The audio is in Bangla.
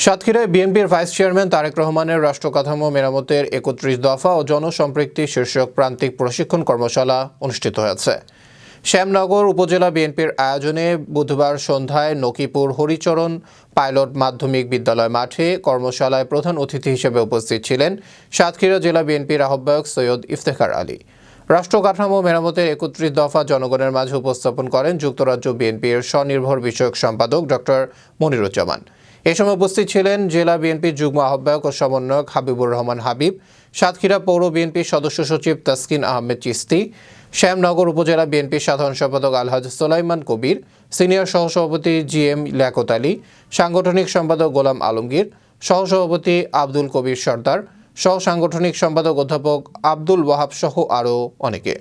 সাতক্ষীরায় বিএনপির ভাইস চেয়ারম্যান তারেক রহমানের রাষ্ট্র কাঠামো মেরামতের ৩১ দফা ও জনসম্পৃক্তি শীর্ষক প্রান্তিক প্রশিক্ষণ কর্মশালা অনুষ্ঠিত হয়েছে। শ্যামনগর উপজেলা বিএনপির আয়োজনে বুধবার সন্ধ্যায় নকিপুর হরিচরণ পাইলট মাধ্যমিক বিদ্যালয় মাঠে কর্মশালায় প্রধান অতিথি হিসেবে উপস্থিত ছিলেন সাতক্ষীরা জেলা বিএনপির আহ্বায়ক সৈয়দ ইফতেখার আলী। রাষ্ট্র কাঠামো মেরামতের ৩১ দফা জনগণের মাঝে উপস্থাপন করেন যুক্তরাজ্য বিএনপির স্বনির্ভর বিষয়ক সম্পাদক ডক্টর মনিরুজ্জামান। এ সময় উপস্থিত ছিলেন জেলা বিএনপির যুগ্ম আহ্বায়ক ও সমন্বয়ক হাবিবুর রহমান হাবিব, সাতক্ষীরা পৌর বিএনপির সদস্য সচিব তাসকিন আহমেদ চিস্তি, শ্যামনগর উপজেলা বিএনপির সাধারণ সম্পাদক আলহাজ সোলাইমান কবির, সিনিয়র সহসভাপতি জিএম লিয়াকত আলী, সাংগঠনিক সম্পাদক গোলাম আলমগীর, সহসভাপতি আব্দুল কবির সর্দার, সহ সাংগঠনিক সম্পাদক অধ্যাপক আব্দুল ওয়াহাব সহ আরও অনেকে।